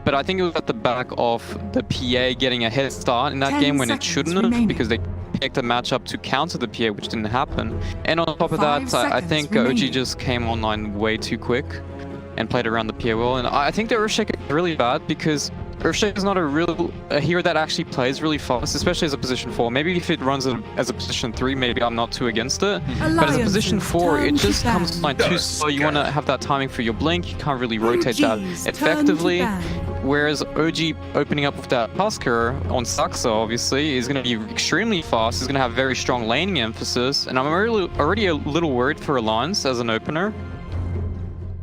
but I think it was at the back of the PA getting a head start in that game when it shouldn't have, because they picked a matchup to counter the PA, which didn't happen. And on top of that, I think OG just came online way too quick and played around the PA well. And I think the Earthshaker is really bad because Earthshaker is not a hero that actually plays really fast, especially as a position 4. Maybe if it runs as a position 3, maybe I'm not too against it. But as a position 4, it just comes online too slow. You want to have that timing for your blink. You can't really rotate that effectively. Whereas OG opening up with that Husker on Saxa, obviously, is going to be extremely fast. He's going to have very strong laning emphasis. And I'm already a little worried for Alliance as an opener.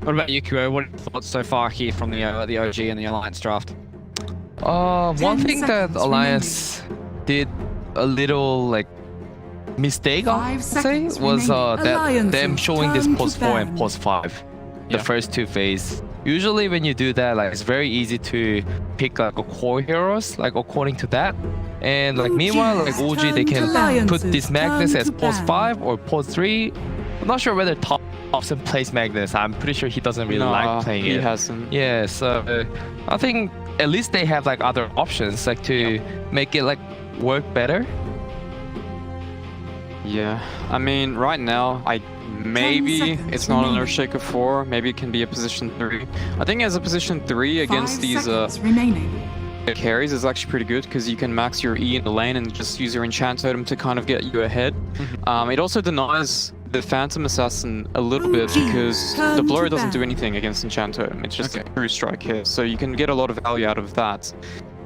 What about you, Kuo? What are your thoughts so far here from the OG and the Alliance draft? One thing that Alliance did a little like mistake, I would say, was that them showing this post 4 and post 5, the first two phase. Usually when you do that, like it's very easy to pick like a core heroes, like according to that. And like meanwhile, like OG, they can put this Magnus as post 5 or post 3. I'm not sure whether Thompson plays Magnus. I'm pretty sure he doesn't really like playing it. He hasn't. Yeah, so I think at least they have like other options like to make it like work better. Yeah, I mean right now maybe it's not an Earthshaker 4, maybe it can be a position 3. I think as a position 3 against these carries is actually pretty good because you can max your E in the lane and just use your enchant totem to kind of get you ahead. It also denies the Phantom Assassin a little bit because the blow doesn't do anything against enchant totem. It's just a true strike hit, so you can get a lot of value out of that.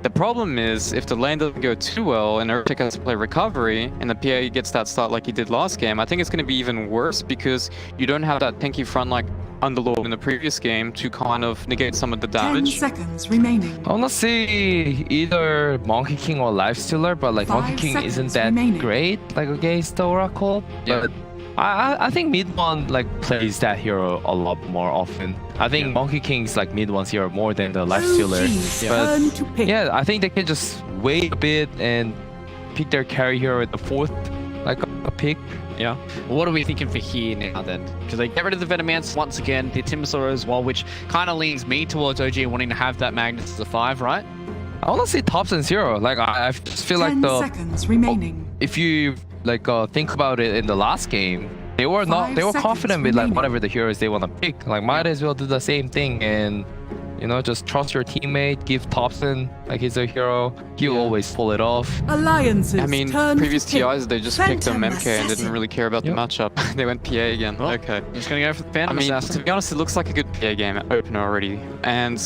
The problem is, if the lane doesn't go too well and Earthshaker has to play recovery and the PA gets that start like he did last game, I think it's going to be even worse because you don't have that tanky front like Underlord in the previous game to kind of negate some of the damage. 10 seconds remaining. I wanna see either Monkey King or Lifestealer, but like Monkey King isn't that great like against the Oracle. But I think mid one like plays that hero a lot more often. I think Monkey King's like mid one's hero more than the Lifestealer. But yeah, I think they can just wait a bit and pick their carry hero at the 4th, like a pick. Yeah. Well, what are we thinking for here now then? Because they get rid of the Venomance once again, the Timbersaur as well, which kind of leans me towards OG wanting to have that Magnus as a 5, right? I want to see Thompson 0. Like I just feel like 10 seconds remaining. If you like think about it in the last game, they were confident with like whatever the heroes they want to pick. Like might as well do the same thing and just trust your teammate, give Thompson like he's a hero. He'll always pull it off. Alliances. I mean, previous TIs, they just picked them MK and didn't really care about the matchup. They went PA again. Well, okay. Just gonna go for the Phantom Assassin. To be honest, it looks like a good PA game opener already. And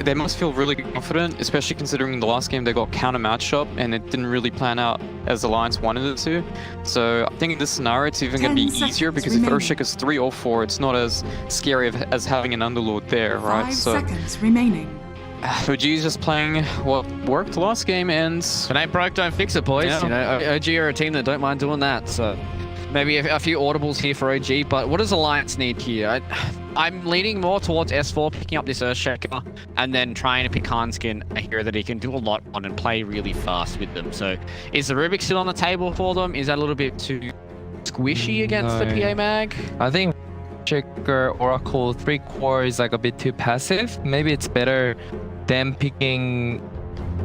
they must feel really confident, especially considering the last game they got counter matchup and it didn't really plan out as Alliance wanted it to. So I think in this scenario, it's even going to be easier because if Earthshaker is 3 or 4, it's not as scary as having an Underlord there, right? 5 seconds remaining. OG is just playing what worked last game, and if it ain't broke, don't fix it, boys. Yeah. OG are a team that don't mind doing that. So maybe a few audibles here for OG. But what does Alliance need here? I'm leaning more towards S4 picking up this Earthshaker and then trying to pick Hanskin, a hero that he can do a lot on and play really fast with them. So is the Rubik still on the table for them? Is that a little bit too squishy against the PA Mag? I think Checker Oracle 3 core is like a bit too passive. Maybe it's better them picking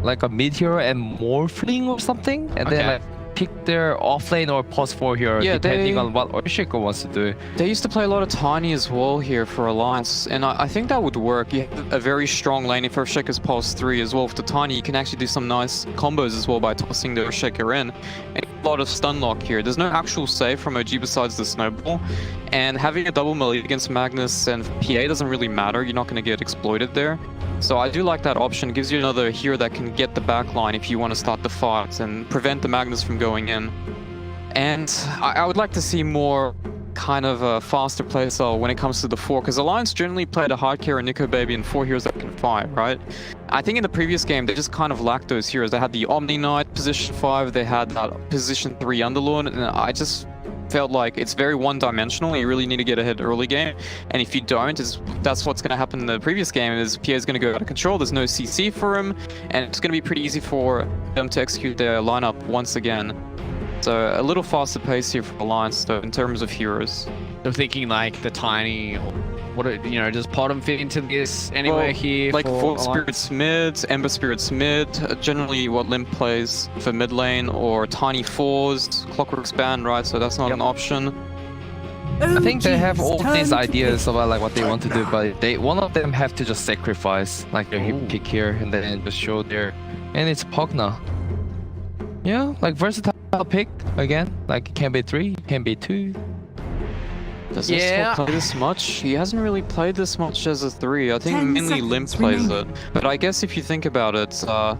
like a mid hero and Morphling or something, and then like pick their offlane or post 4 hero depending on what Earthshaker wants to do. They used to play a lot of Tiny as well here for Alliance, and I think that would work. You have a very strong lane if Earthshaker's post 3 as well. With the Tiny, you can actually do some nice combos as well by tossing the Earthshaker in. And a lot of stun lock here. There's no actual save from OG besides the snowball, and having a double melee against Magnus and PA doesn't really matter. You're not going to get exploited there. So I do like that option. It gives you another hero that can get the backline if you want to start the fight and prevent the Magnus from going in. And I would like to see more kind of a faster playstyle when it comes to the 4, because Alliance generally played a hard carry, Nico Baby, and 4 heroes that can fight, right? I think in the previous game they just kind of lacked those heroes. They had the Omni Knight position 5, they had that position 3 Underlord, and I just felt like it's very one-dimensional. You really need to get ahead early game, and if you don't, that's what's going to happen in the previous game. Is PA is going to go out of control. There's no CC for him, and it's going to be pretty easy for them to execute their lineup once again. So a little faster pace here for Alliance, though, in terms of heroes. I'm thinking like the Tiny does Potom fit into this anywhere here? Like for Force Alliance? Spirits mid, Ember Spirits mid, generally what Limp plays for mid lane, or Tiny Fours, Clockwork's banned, right? So that's not an option. I think they have OG's all turn these to ideas about like what they want to do, but one of them have to just sacrifice like their Ooh. pick here and then just show their, and it's Pogna. Yeah, like versatile pick again. Like it can be 3, it can be 2. Does Yeah. Estel play this much? He hasn't really played this much as a 3. I think 10 mainly Limp seconds plays remaining. it. But I guess if you think about it, I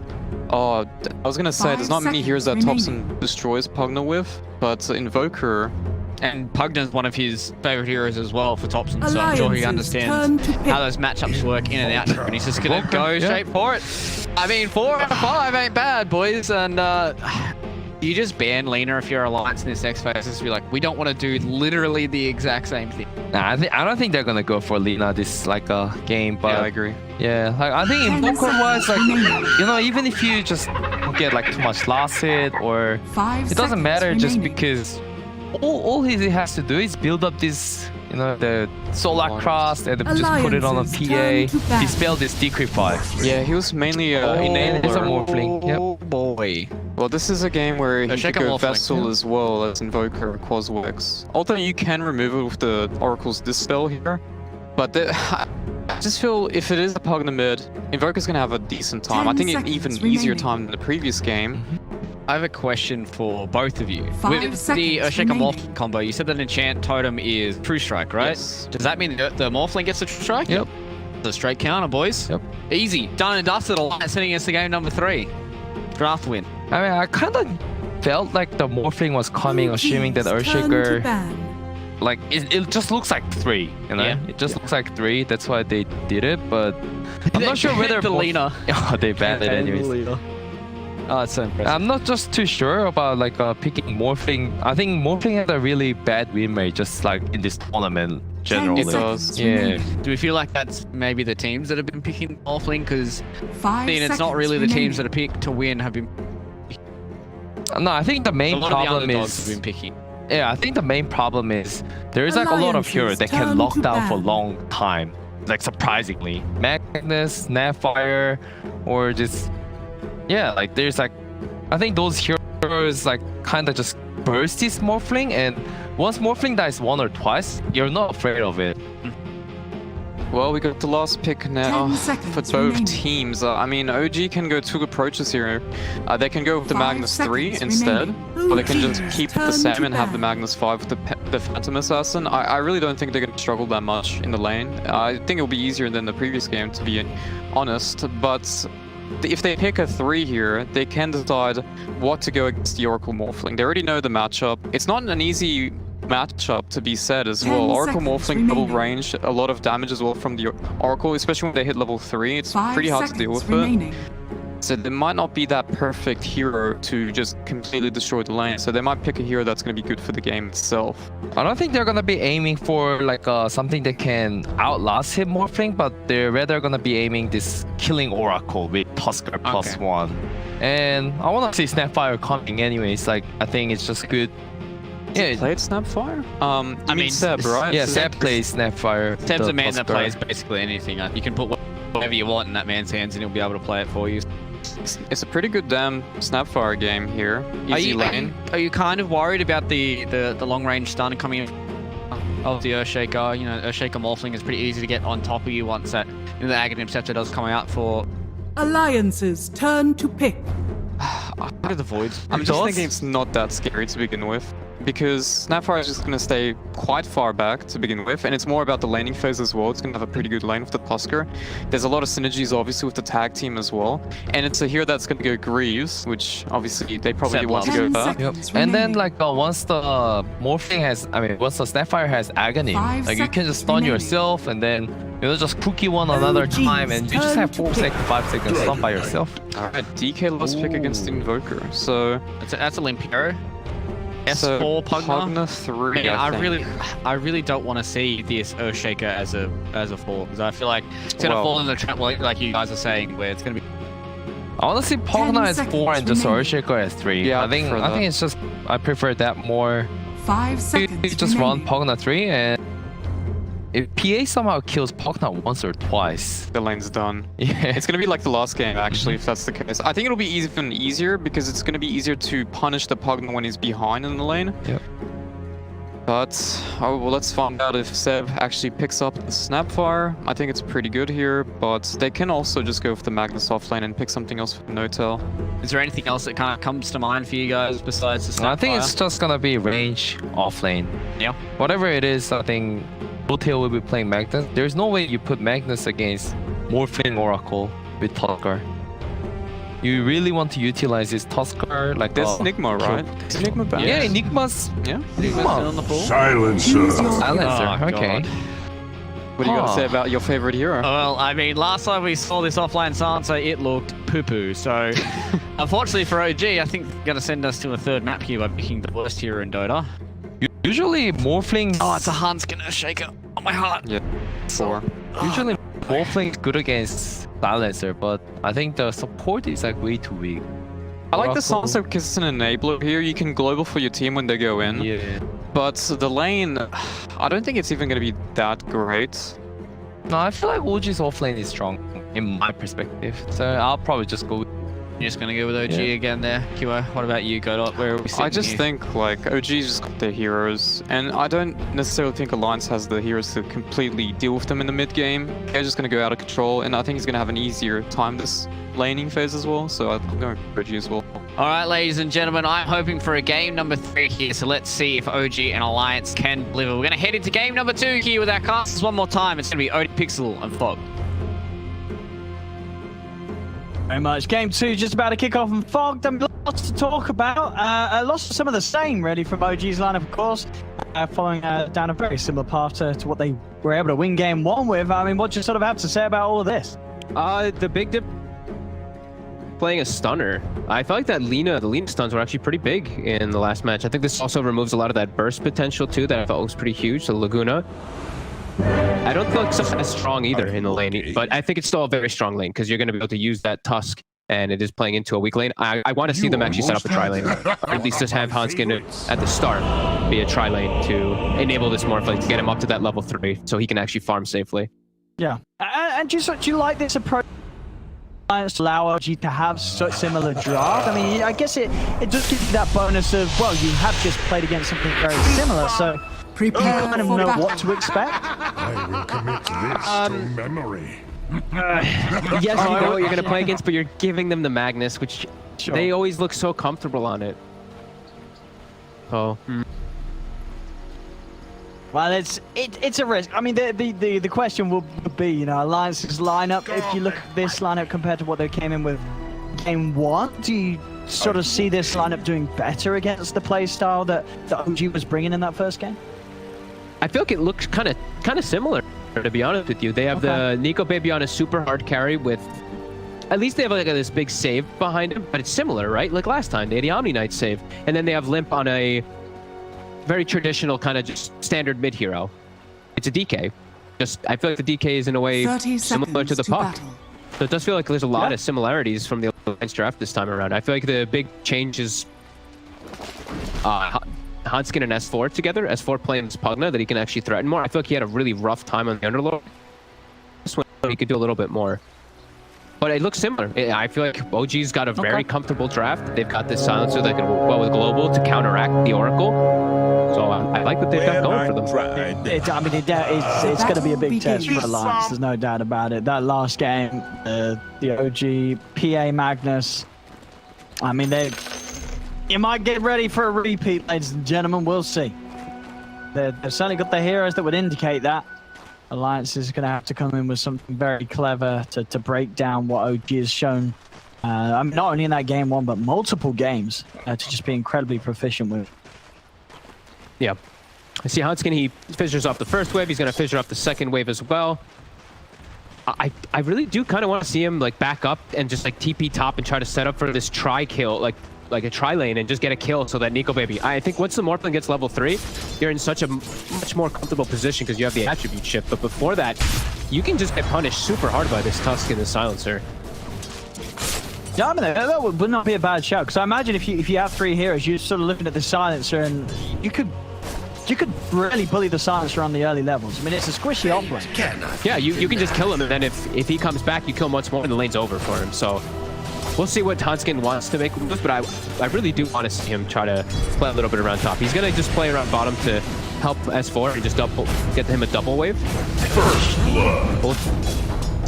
was gonna say there's not 5 many heroes that seconds Thompson destroys Pugna with, but Invoker, And Pugna's one of his favorite heroes as well for Thompson, so I'm sure he Alliance's understands turn to pick. how those matchups work in and out here, and he's just gonna go Yeah. straight for it. I mean, 4 out of 5 ain't bad, boys, and you just ban Lena if you're Alliance in this next phase. Just be like, we don't want to do literally the exact same thing. Nah, I don't think they're gonna go for Lina this like game, but yeah, I agree. yeah, like I think 10 Invoker wise, like remaining. even if you just don't get like too much last hit or 5 it doesn't seconds matter just remaining. because all he has to do is build up this, the Solar Alliance. Cross and just put it on a Alliance's turn to PA, bat. dispel this Decreefy. Yeah, he was mainly it's a enabler. Morphling, yep. Oh boy. Well, this is a game where he check could him go off, like, Vessel yeah. as well as Invoker, Quaswex. Although you can remove it with the Oracle's Dispel here, but I just feel if it is a Pugna mid, Invoker's gonna have a decent time. I 10 think an seconds even remaining. easier time than the previous game. I have a question for both of you. 5 With the seconds Urshika remaining. Morph combo, you said that enchant totem is True Strike, right? Yes. Does that mean the Morphling gets a True Strike? Yep. The straight counter, boys. Yep. Easy. Done and dusted. Alliance sitting against the game number 3. Draft win. I mean, I kind of felt like the Morphling was coming, assuming that OG's turn to Earthshaker, ban. like it just looks like 3, Yeah. It just looks like 3. That's why they did it, but I'm not sure whether the both- Lena. Oh, they banned it anyways. Oh, it's so impressive. I'm not just too sure about like picking Morphling. I think Morphling had a really bad win rate, just like in this tournament 10 generally. It does. seconds Yeah. remaining. Do we feel like that's maybe the teams that have been picking Morphling? Because 5 it's not seconds really the teams that remaining. are picked to win have been. No, I think the A main lot of the problem underdogs have is been picking. I think the main problem is there is like a lot of heroes that can Alliance's lock turn to down for a ban. long time. Like surprisingly, Magnus, Snapfire, or just like there's like I think those heroes like kind of just burst this Morphling, and once Morphling dies 1 or twice, you're not afraid of it. Well, we got the last pick now 10 seconds for both remaining. teams. I mean, OG can go 2 approaches here. They can go with the 5 Magnus 3 seconds instead, remaining. or they can just OG's keep the turn same to and have the ban. Magnus 5 with the Phantom Assassin. I really don't think they're going to struggle that much in the lane. I think it'll be easier than the previous game, to be honest, but if they pick a 3 here, they can decide what to go against the Oracle Morphling. They already know the matchup. It's not an easy matchup to be said as 10 well. Oracle seconds Morphling double remaining. range, a lot of damage as well from the Oracle, especially when they hit level 3. It's 5 pretty hard to seconds deal with remaining. it. So there might not be that perfect hero to just completely destroy the lane. So they might pick a hero that's going to be good for the game itself. I don't think they're gonna be aiming for like something that can outlast him Morphling, but they're rather gonna be aiming this killing Oracle with Tusker +1. And I wanna see Snapfire coming anyways. Like I think it's just good. Yeah, Played Snapfire? I mean, Seb, right? yeah. So Seb plays Snapfire. Seb's the a man that Tusker. plays basically anything. You can put whatever you want in that man's hands and he'll be able to play it for you. It's a pretty good damn Snapfire game here. Easy lane. Are you kind of worried about the long range stun coming in of the Earthshaker? You know, Earthshaker Morphling is pretty easy to get on top of you once that the Aghanim Scepter does come out for Alliance's turn to pick. What are the voids? I'm just thinking it's not that scary to begin with, because Snapfire is just going to stay quite far back to begin with, and it's more about the laning phase as well. It's going to have a pretty good lane with the Tusker. There's a lot of synergies obviously with the tag team as well, and it's a hero that's going to go Greaves, which obviously they probably Seb want to loves. go 10 that. seconds And then remaining. like once the Morphling has, once the Snapfire has Agony, 5 like you can seconds just stun remaining. yourself and then just cookie one another OG's time, and you just turn have to 4 pick. seconds, 5 seconds stun by yourself. Alright, DK lost pick against the Invoker, so That's a limp hero. so S4 Pugna. 3. Man, I think. I really don't want to see this Earthshaker as a 4 because I feel like it's gonna Well- fall in the trap like you guys are saying, where it's gonna be. I want to see Pogna as 4 and just remaining. Earthshaker as 3. Yeah, I think I prefer it's just I prefer that more. 5 You seconds just run remaining. Pogna 3 and if PA somehow kills Pogna once or twice, The lane's done. yeah, It's gonna be like the last game, actually, if that's the case. I think it'll be even easier because it's gonna be easier to punish the Pugna when he's behind in the lane. Yep. But, oh, well, let's find out if Seb actually picks up the Snapfire. I think it's pretty good here, but they can also just go for the Magnus off lane and pick something else for No-Tail. Is there anything else that kind of comes to mind for you guys besides the Snapfire? I think it's just gonna be range off lane. Yeah. Whatever it is, I think Botail will be playing Magnus. There's no way you put Magnus against Morphling Oracle with Tuskar. You really want to utilize this Tuskar like There's Nigma, right? Is Nigma back? Yeah, Enigma's. Yeah? Enigma's still on the pool? Silencer. Silencer. Oh, Okay. God. What do you got to say Huh. about your favorite hero? Well, I mean, last time we saw this offline Sansa, it looked poo-poo. So, unfortunately for OG, I think they're going to send us to a third map here by picking the worst hero in Dota. Usually Morphling. Oh, it's a Hanskin Shaker on my heart. Yeah, 4. Usually Morphling is good against Silencer, but I think the support is like way too weak. I like the Oracle- Sansa because it's an enabler here. You can global for your team when they go in. Yeah. But the lane, I don't think it's even going to be that great. No, I feel like OG's offlane is strong in my perspective. So I'll probably just go. You're just going to go with OG Yeah. again there. QO, what about you, Godot? Where are we sitting I just here? think like OG's just got their heroes, and I don't necessarily think Alliance has the heroes to completely deal with them in the mid game. They're just going to go out of control, and I think he's going to have an easier time this laning phase as well. So I'm going for OG as well. All right, ladies and gentlemen, I'm hoping for a game number 3 here. So let's see if OG and Alliance can deliver. We're going to head into game number 2 here with our casters one more time. It's going to be OD Pixel and Fog. Very much. Game 2 just about to kick off, and Fog, lots to talk about. Lots of some of the same, really, from OG's lineup, of course. Following down a very similar path to what they were able to win game 1 with. I mean, what do you sort of have to say about all of this? The big dip playing a stunner. I felt like the Lina stuns were actually pretty big in the last match. I think this also removes a lot of that burst potential too that I felt was pretty huge. The Laguna. I don't feel like it's as strong either in the lane, but I think it's still a very strong lane because you're going to be able to use that Tusk, and it is playing into a weak lane. I want to see them actually set up a tri-lane, or at least just have Hanskin at the start be a tri-lane to enable this Morphling to get him up to that level 3 so he can actually farm safely. Yeah. And do you like this approach? Allow OG to have such similar draft. I mean, I guess it does give you that bonus of, well, you have just played against something very similar, so you Prepare kind of for know battle. what to expect. I will commit this to memory. Yes, you know what you're going to play against, but you're giving them the Magnus, which Sure. they always look so comfortable on it. Oh. Well, it's a risk. I mean, the question will be, you know, Alliance's lineup. If you look at this lineup compared to what they came in with game 1, do you sort of see this lineup doing better against the play style that OG was bringing in that first game? I feel like it looks kind of similar, to be honest with you. They have the Nico Baby on a super hard carry with, at least they have like this big save behind him, but it's similar, right? Like last time, they had the Omni Knight save, and then they have Limp on a very traditional kind of just standard mid hero. It's a DK. Just I feel like the DK is in a way 30 similar to seconds the to puck. battle. So it does feel like there's a lot of similarities from the Alliance draft this time around. I feel like the big change is Hanskin and S4 together. S4 playing Pugna that he can actually threaten more. I feel like he had a really rough time on the Underlord. This one he could do a little bit more. But it looks similar. I feel like OG's got a very comfortable draft. They've got this silencer that can work well with Global to counteract the Oracle. So I like what they've got going for them. It's going to be a big test for Alliance. There's no doubt about it. That last game, the OG PA Magnus. I mean, you might get ready for a repeat, ladies and gentlemen. We'll see. They've certainly got the heroes that would indicate that. Alliance is going to have to come in with something very clever to break down what OG has shown. I mean, not only in that game 1, but multiple games to just be incredibly proficient with. Yeah. I see Hanskin, he fissures off the first wave. He's going to fissure off the second wave as well. I really do kind of want to see him like back up and just like TP top and try to set up for this tri-kill, like a tri-lane and just get a kill so that Nico Baby. I think once the Morphling gets level 3, you're in such a much more comfortable position because you have the attribute shift. But before that, you can just get punished super hard by this Tusk and the Silencer. Yeah, I mean, that would not be a bad shout, because I imagine if you have 3 heroes, you're sort of looking at the Silencer and you could You could really bully the silencer on the early levels. I mean, it's a squishy op lane. Yeah, you can just kill him, and then if he comes back, you kill him once more, and the lane's over for him. So we'll see what Hanskin wants to make moves, but I really do want to see him try to play a little bit around top. He's going to just play around bottom to help S4 and just get him a double wave. First blood.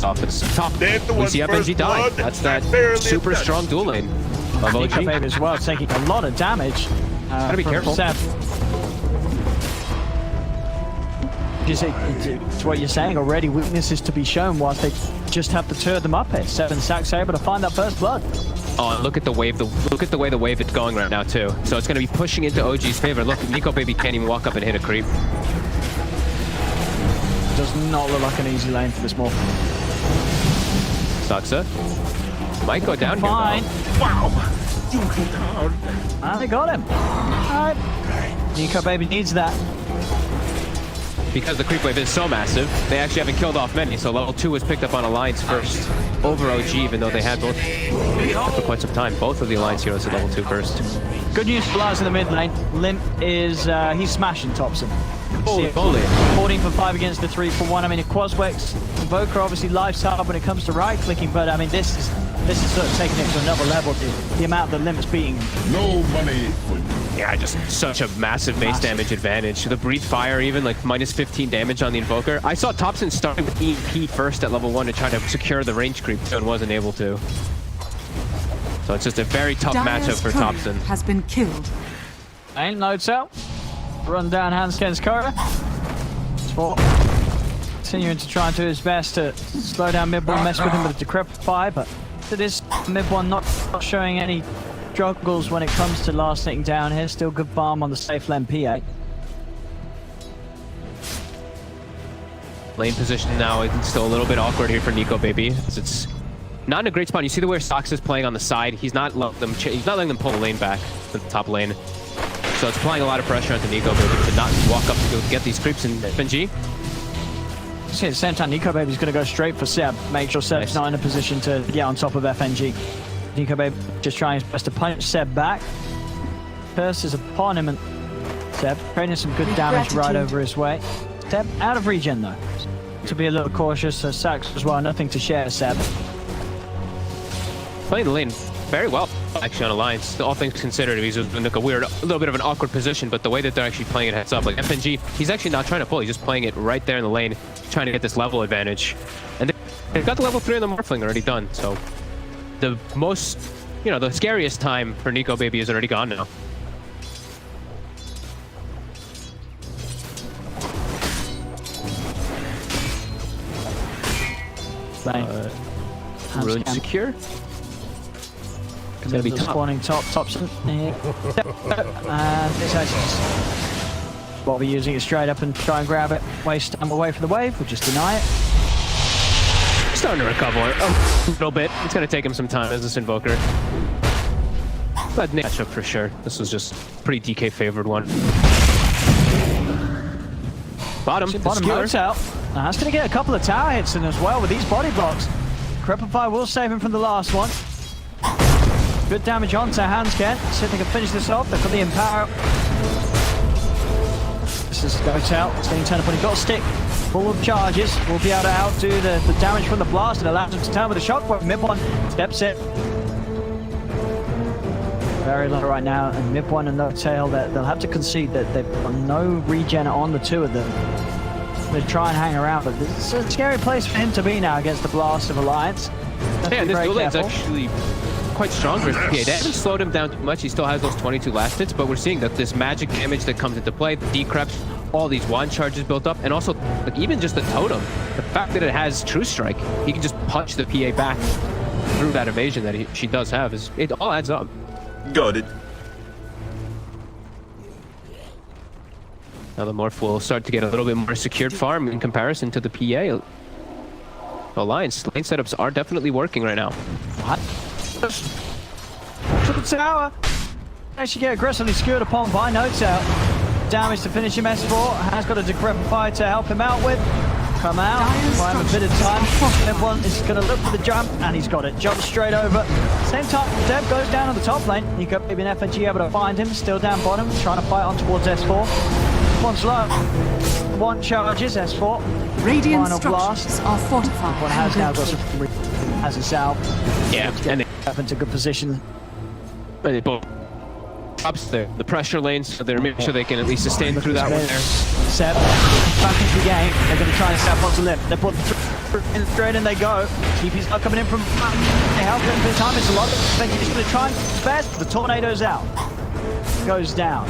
Off his top. Dead We see was FNG first die. blood, That's that barely super touched. strong dual lane of Nico OG. Baby as well, taking a lot of damage. Gotta be from careful. Seb. It's what you're saying already. Weaknesses to be shown whilst they just have to turn them up here. Seb and Sax able to find that first blood. Oh, and look at the wave. Look at the way the wave is going right now too. So it's going to be pushing into OG's favor. Look, Nico Baby can't even walk up and hit a creep. Does not look like an easy lane for this morph. Saxa might go down Fine. here. Wow. You go down. And they got him. All right. Nico Baby needs that. Because the creep wave is so massive, they actually haven't killed off many. So level 2 was picked up on Alliance first over OG, even though they had both for quite some time. Both of the Alliance heroes at level 2 first. Good news for Lars in the mid lane. Limp is, he's smashing Thompson. Holy moly. 14 for 5 against the 3 for 1. I mean, Quaswex, Invoker obviously lifestyle when it comes to right clicking, but I mean, this is sort of taking it to another level. The amount that Limp's beating. No money for Yeah, just such a massive base damage advantage. The breathe fire even like minus 15 damage on the Invoker. I saw Thompson starting with EMP first at level 1 to try to secure the range creep too and wasn't able to. So it's just a very tough matchup for Thompson. Has been killed. Ain't no tell. Run down Hansken's corridor. Sport continuing to try and do his best to slow down mid one, mess with him with a Decrepify, but it is mid one not showing any struggles when it comes to last hitting down here. Still good farm on the safe lane PA. Lane position now is still a little bit awkward here for Nico Baby. It's not in a great spot. You see the way Sox is playing on the side. He's not letting them pull the lane back to the top lane. So it's applying a lot of pressure onto Nico Baby to not walk up to go get these creeps in FNG. See, at the same time, Nico Baby's going to go straight for Seb. Make sure Seb's not in a position to get on top of FNG. Nico Baby just trying his best to punch Seb back. Curse is upon him, and Seb creating some good damage right over his way. Seb out of regen though. To be a little cautious, so Sax as well, nothing to share, Seb. Playing the lane very well, actually, on Alliance. All things considered, he's in like a little bit of an awkward position, but the way that they're actually playing it heads up, like FNG, he's actually not trying to pull, he's just playing it right there in the lane, trying to get this level advantage. And they've got the level 3 on the Morphling already done, so the most, the scariest time for Nico Baby is already gone now. Rune secure. It's gonna be top. Spawning Thompson. And this actually Bobby using it straight up and try and grab it. Waste time away from the wave, we'll just deny it. Starting to recover a little bit. It's gonna take him some time as this Invoker. But matchup for sure. This was just pretty DK favored one. Bottom Moats out. Now that's going to get a couple of tower hits in as well with these body blocks. Decrepify will save him from the last one. Good damage onto Hansken. See if they can finish this off. They've got the Empower. This is Goat out. It's getting turned up when he got a stick full of charges. We'll be able to outdo the damage from the blast and allows him to turn with a shockwave. Mid one steps it. Very low right now, and mid one and no tail. They'll have to concede that they've got no regen on the two of them. They try and hang around, but this is a scary place for him to be now against the blast of Alliance. Yeah, this dual lane's actually quite strong versus PA. They haven't slowed him down too much. He still has those 22 last hits, but we're seeing that this magic damage that comes into play, the decreps, all these wand charges built up, and also like even just the totem. The fact that it has True Strike, he can just punch the PA back through that evasion that she does have. It all adds up. Got it. Now the Morph will start to get a little bit more secured farm in comparison to the PA. Alliance lane setups are definitely working right now. What? To the tower. Actually get aggressively skewed upon by Notes out. Damage to finish him. S4 has got a Decrepify to help him out with. Come out, buy him a bit of time. Everyone is going to look for the jump, and he's got it. Jump straight over. Same time, Deb goes down on the top lane. Nico Baby and FNG able to find him. Still down bottom, trying to fight on towards S4. One's low. One charges, S4. Radiant Final blast. structures are fortified. One has and now got good. some has it out. Yeah, and Up into good position. they both drops the pressure lanes, so they're making sure they can at least sustain through that one there. Seb, back into the game. They're going to try and step onto lip. They put straight in they go. TP's not coming in from they help him for the time. It's a lot of they're just going to try and best. The tornado's out. Goes down.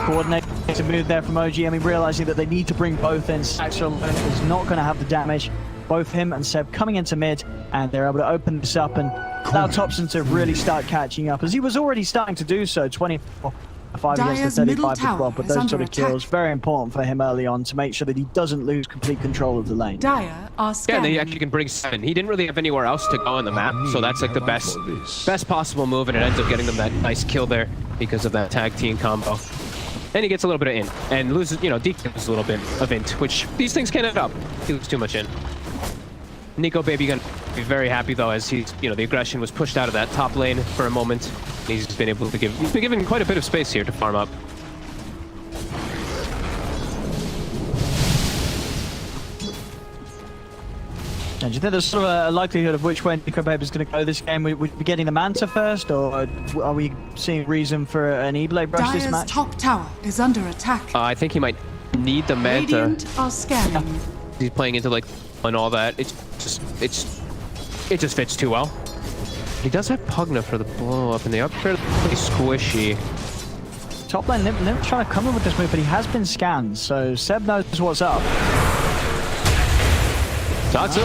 Coordinate to move there from OG. I mean, realizing that they need to bring both in. Saxon is not going to have the damage. Both him and Seb coming into mid, and they're able to open this up and allow Thompson to really start catching up, as he was already starting to do so. 24-5 against the 35 as well, but those sort of kills, very important for him early on to make sure that he doesn't lose complete control of the lane. Dire are Yeah, scanning. they actually can bring 7. He didn't really have anywhere else to go on the map, so that's like the best possible move, and it ends up getting them that nice kill there because of that tag team combo. And he gets a little bit of in, and loses, you know, DK loses a little bit of int, which these things can end up. He loses too much in. Nico Baby gonna be very happy though, as he's, you know, the aggression was pushed out of that top lane for a moment. He's been able to he's been given quite a bit of space here to farm up. And do you think there's sort of a likelihood of which way Nico Babe is going to go this game? Would we be getting the Manta first, or are we seeing reason for an E-Blade brush this Dire's match? top tower is under attack. I think he might need the Manta. Radiant are scanning. He's playing into like and all that. It just fits too well. He does have Pugna for the blow up, and the upgrade is pretty squishy. Top lane, Limp trying to come in with this move, but he has been scanned, so Seb knows what's up. Tatsu?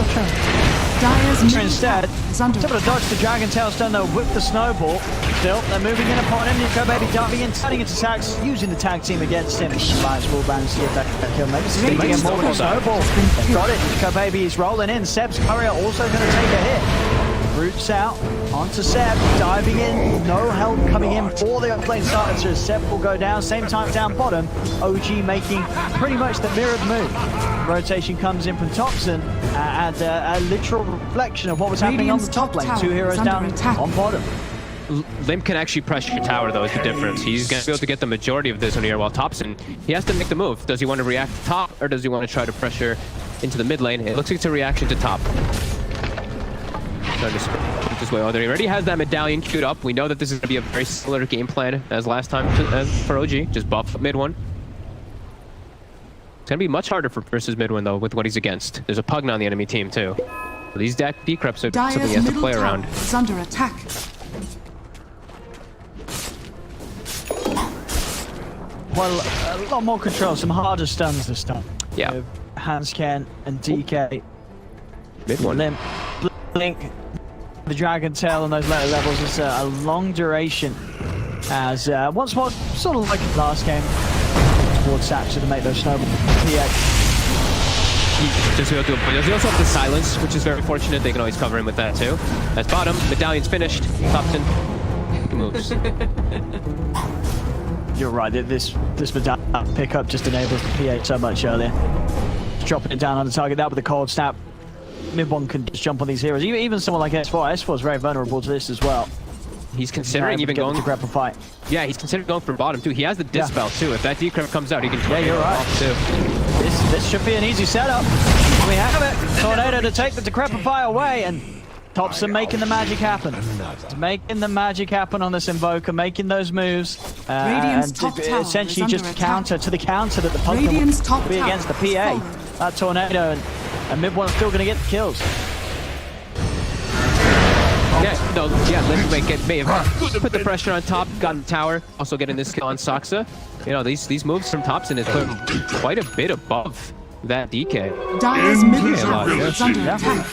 Dire's middle Instead, tower is under he's able to attack. dodge the Dragon Tail stun, though, whip the snowball. Still, they're moving in upon him. Nico Baby diving in, turning into Sax, using the tag team against him. Lions will manage to get that kill. Maybe steaming in more with the snowball. They've got it. Nico Baby is rolling in. Seb's courier also going to take a hit. Roots out onto Seb, diving in, no help coming in for the up lane starter, so Seb will go down, same time down bottom. OG making pretty much the mirrored move. Rotation comes in from Thompson, and a literal reflection of what was happening on the top lane. Two heroes down on bottom. Limp can actually pressure your tower, though, is the difference. He's going to be able to get the majority of this on here, while Thompson, he has to make the move. Does he want to react to top, or does he want to try to pressure into the mid lane? It looks like it's a reaction to top. Trying to sprint this way. Oh, there he already has that medallion queued up. We know that this is going to be a very similar game plan as last time for OG. Just buff mid one. It's going to be much harder versus mid one, though, with what he's against. There's a Pugna on the enemy team, too. So these decreps are something he has to play around. Is under attack. Well, a lot more control, some harder stuns this time. Yeah. With Hanscan and DK. Mid one. Limp, Blink, the Dragon Tail on those later levels is a long duration. As once more, sort of like last game, towards Saxon to make those snowballs. Just go to a point. He also have the silence, which is very fortunate. They can always cover him with that too. That's bottom. Medallion's finished. Thompson moves. You're right. This medallion pickup just enables the PA so much earlier. Dropping it down on the target now with the cold snap. Mid one can just jump on these heroes. Even someone like S4. S4 is very vulnerable to this as well. He's considering even going to grab a fight. Yeah, he's considering going for bottom too. He has the dispel too. If that decrypt comes out, he can. Yeah, you're right. Off too. This should be an easy setup. We have it. Tornado to take the Decrepify away, and Thompson making the magic happen. Making the magic happen on this Invoker, making those moves. Radiant's And top tower essentially is just under counter to the counter that the Pugna Radiant's top will be tower against the is PA. fallen. That Tornado and mid one's still going to get the kills. Yeah, no, yeah, Limp may have put the pressure on top, gotten the tower, also getting this kill on Saksa. You know, these moves from Thompson is put quite a bit above that DK. Dire's middle Yeah, tower yeah. is under Yeah. attack.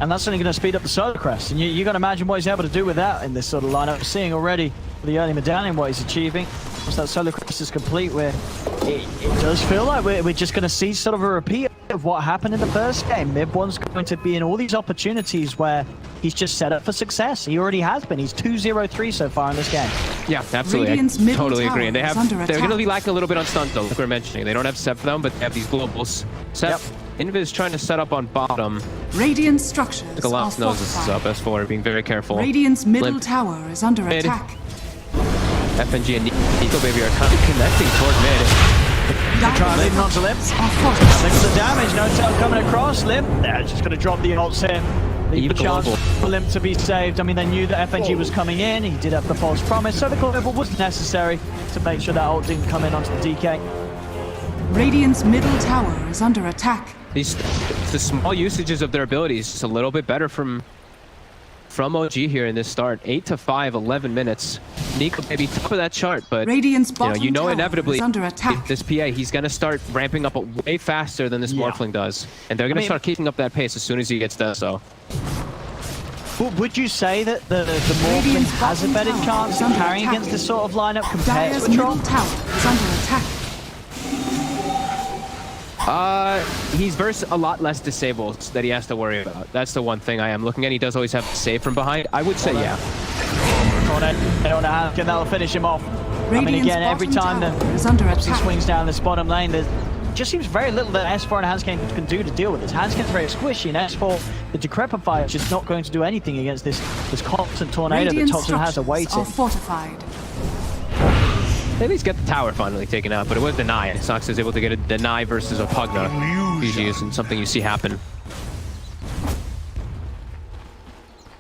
And that's only going to speed up the Solar Crest. And you got to imagine what he's able to do with that in this sort of lineup. We're seeing already the early medallion what he's achieving. Once that Solar Crest is complete, it does feel like we're just going to see sort of a repeat of what happened in the first game. Mid one's going to be in all these opportunities where he's just set up for success. He already has been. He's 2-0-3 so far in this game. Yeah, absolutely. Radiant's I middle totally agree. And tower is under they're going to attack. be lacking a little bit on stuns though, like we're mentioning. They don't have Sep for them, but they have these globals. Sep, Invis trying to set up on bottom. Radiant structures are Galap's knows this is up. fortified. S4 being very careful. Radiant's middle Limp. tower is under Mid. attack. FNG and Nico Baby are kind of connecting toward mid. Try and leave him onto Limp. Look at the damage. No tail coming across. Limp. They're just going to drop the ults here. Leave a chance for Limp to be saved. I mean, they knew that FNG was coming in. He did have the false promise, so the global was necessary to make sure that ult didn't come in onto the DK. Radiant's middle tower is under attack. The small usages of their abilities just a little bit better from OG here in this start. 8 to 5, 11 minutes. Nico maybe top of that chart, but Radiant's bottom you know tower inevitably is under attack. this PA, he's going to start ramping up way faster than this Morphling does. And they're going to start keeping up that pace as soon as he gets there, so. Would you say that the Morphling has a better chance of carrying against this sort of lineup compared Dire's to a Troll? middle tower is under attack. He's versus a lot less disables that he has to worry about. That's the one thing I am looking at. He does always have to save from behind. I would say yeah. That'll finish him off. I mean, again, every time he swings down this bottom lane, there just seems very little that S4 and Hanskin can do to deal with this. Hanskin's very squishy, and S4, the Decrepify is just not going to do anything against this constant tornado that Thompson has awaiting. Fortified. They at least get the tower finally taken out, but it was denied. Sox is able to get a deny versus a Pugna. Usually isn't something you see happen.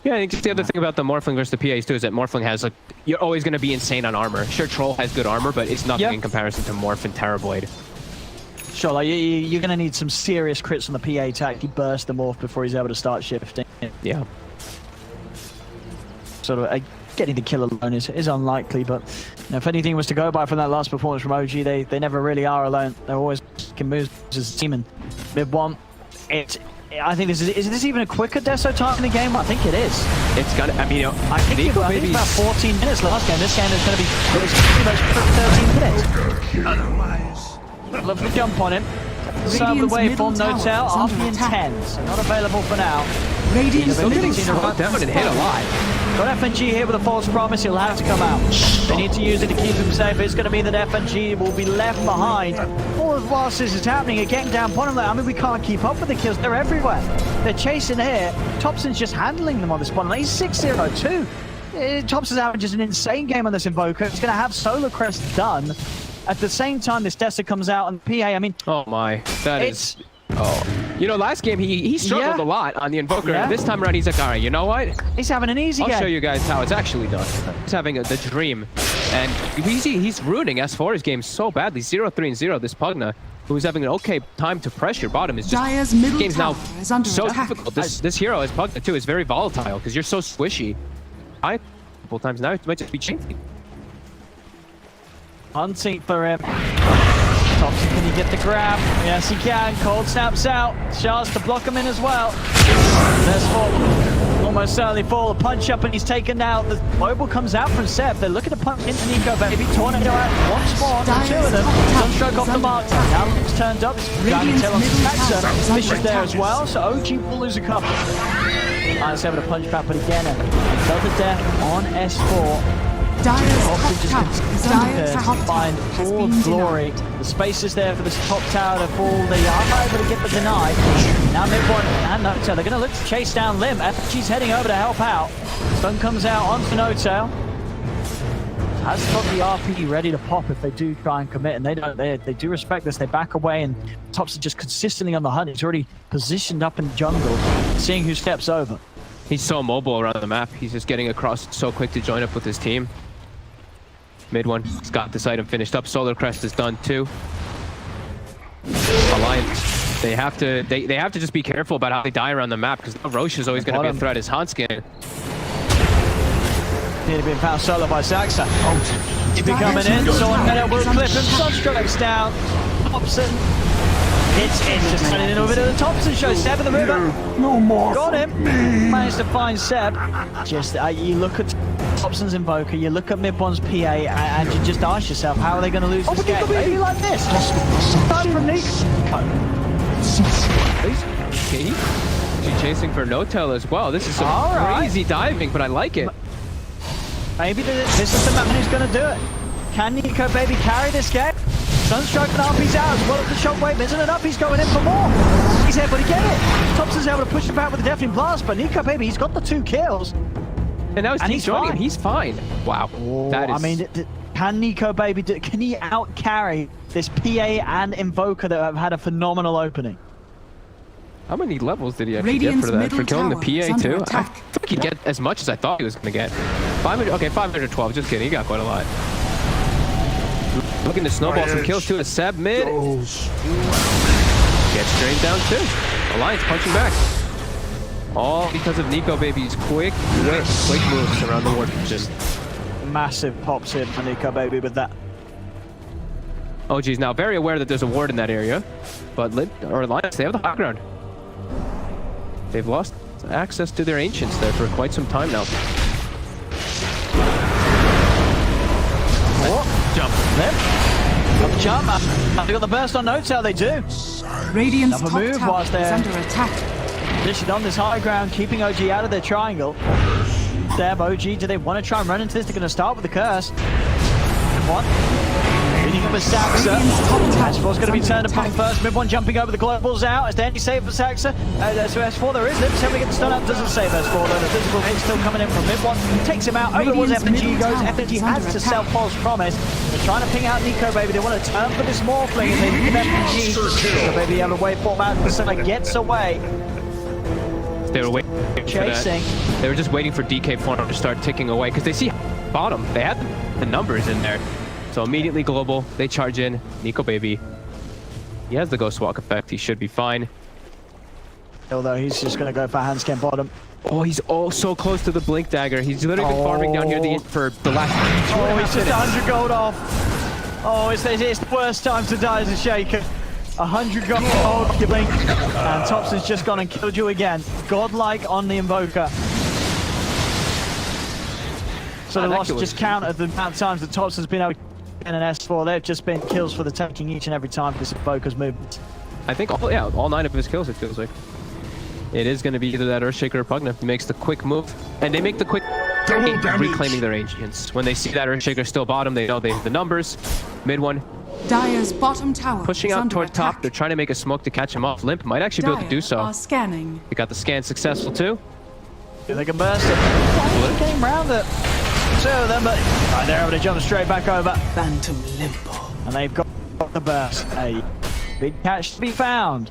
Yeah, I think the other thing about the Morphling versus the PAs too is that Morphling has, like, you're always going to be insane on armor. Sure, Troll has good armor, but it's nothing in comparison to Morph and Terrorblade. Sure, like, you're going to need some serious crits on the PA to actually burst the Morph before he's able to start shifting. Yeah. Sort of getting the kill alone is unlikely, but if anything was to go by from that last performance from OG, they never really are alone. They're always making moves as a team, and mid one, I think is this even a quicker Deso time in the game? I think it is. It's gonna. I mean, I think about 14 minutes last game. This game is going to be pretty much 13 minutes. Love to jump on him. Serve the waveform, no tail, RP in 10, so not available for now. Radiant's Still getting middle slowed down and hit a lot. Got FNG here with a false promise. He'll have to come out. They need to use it to keep him safe. It's going to mean that FNG will be left behind. All whilst this is happening, again down bottom lane. I mean, we can't keep up with the kills. They're everywhere. They're chasing here. Thompson's just handling them on this bottom lane. He's 6-0-2. Thompson's having just an insane game on this Invoker. He's going to have Solar Crest done. At the same time, this Dessa comes out on PA. I mean, oh my, that is. Oh, you know, last game he struggled a lot on the Invoker. And this time around, he's like, all right, you know what? He's having an easy game. I'll show you guys how it's actually done. He's having the dream, and he's ruining S4's game so badly. 0-3-0. This Pugna, who's having an okay time to pressure bottom, is just Dire's middle game's now is under so attack. difficult. This hero, as Pugna too, is very volatile because you're so squishy. A couple times now, it might just be changing. Hunting for him. Thompson, can he get the grab? Yes, he can. Cold snaps out. Shards to block him in as well. There's four. Almost certainly fall. A punch up and he's taken out. The mobile comes out from Seb. They're looking to punch into Nico, baby. Tornado out once more. The two of them. Sunstroke off the mark. Now looks turned up. Diamond tail on Spectre. Fisher's there as well, so OG will lose a couple. Nice able to punch back, but again, another death on S4. Dire's top tower is under attack. Find full glory. The space is there for this top tower to fall. They are able to get the deny. Now mid-one and No-Tail. They're going to look to chase down Lim. FG's heading over to help out. Stun comes out onto No-Tail. Has got the RP ready to pop if they do try and commit, and they do respect this. They back away, and Tops are just consistently on the hunt. He's already positioned up in the jungle, seeing who steps over. He's so mobile around the map. He's just getting across so quick to join up with his team. Mid one, he's got this item finished up. Solar Crest is done too. Alliance, they have to just be careful about how they die around the map because Roche is always going to be a threat as Hanskin. Nearly being found solo by Saxa. He's be coming in, so on will clip him. Sunstrokes down. Thompson. It's just turning into a bit of the Thompson show. Seb in the river. No more. Got him. Managed to find Seb. Just you look at Thompson's Invoker, you look at Mid-One's PA, and you just ask yourself, how are they going to lose this game? Maybe like this. Time from Nick. He's chasing for No-Tail as well. This is some crazy diving, but I like it. Maybe this is the man who's going to do it. Can Nico Baby carry this game? Sunstroke and RP's out as well as the shockwave. Isn't enough? He's going in for more. He's able to get it. Thompson's able to push him back with the Deafening Blast, but Nico Baby, he's got the 2 kills. And now he's joining him. He's fine. Wow. Oh, that is... I mean, Can Nico Baby do? Can he out carry this PA and Invoker that have had a phenomenal opening? How many levels did he actually Radiant's get for that? middle For killing the tower is PA under too? I attack. think he'd get as much as I thought he was going to get. 500, okay, 512. Just kidding. He got quite a lot. Looking to snowball some kills too. A Seb mid. Gets drained down too. Alliance punching back. All because of Nico Baby's quick moves around the ward position. Massive pops in for Nico Baby with that. OG's now very aware that there's a ward in that area, but Alliance, they have the high ground. They've lost access to their ancients there for quite some time now. Jump. Lip. Up jump. They got the burst on notes, how they do. Radiant's Another top move tower whilst is they're under attack. positioned on this high ground, keeping OG out of their triangle. Seb, OG, do they want to try and run into this? They're going to start with the curse. One. Leading up with Saxa. S4's going to be turned upon first. Mid one jumping over the globals out. Is there any save for Saxa? So S4 there is. Lip 7 get the stun up. Doesn't save S4 though. The physical hit still coming in from mid one. Takes him out. Over towards FNG goes. FNG has to sell false promise. They're trying to ping out Nico Baby. They want to turn for this Morphling and they look at FNG. Nico Baby have a waveform out. The side gets away. They were waiting for Chasing. that. They were just waiting for DK Forno to start ticking away because they see bottom. They had the numbers in there. So immediately global, they charge in. Nico Baby, he has the Ghost Walk effect. He should be fine. Although he's just going to go for handscan bottom. Oh, he's oh so close to the Blink Dagger. He's literally been farming down here for the last 2.5 Oh, he's just minutes. 100 gold off. Oh, it's the worst time to die as a Shaker. 100 gold off your Blink. And Thompson's just gone and killed you again. Godlike on the Invoker. So the loss just counted the amount of times that Thompson's been able to get an S4. They've just been kills for the taking each and every time for this Invoker's movement. I think all 9 of his kills, it feels like. It is going to be either that Earthshaker or Pugna. He makes the quick move. And they make the quick reclaiming their ancients. When they see that Earthshaker still bottom, they know they have the numbers. Mid one. Dire's bottom tower Pushing is out under toward attack. top. They're trying to make a smoke to catch him off. Limp might actually be able to do so. Are scanning. They got the scan successful too. They can burst it. Getting round it. Two of them, but they're able to jump straight back over. Phantom Limbo. And they've got the burst. A big catch to be found.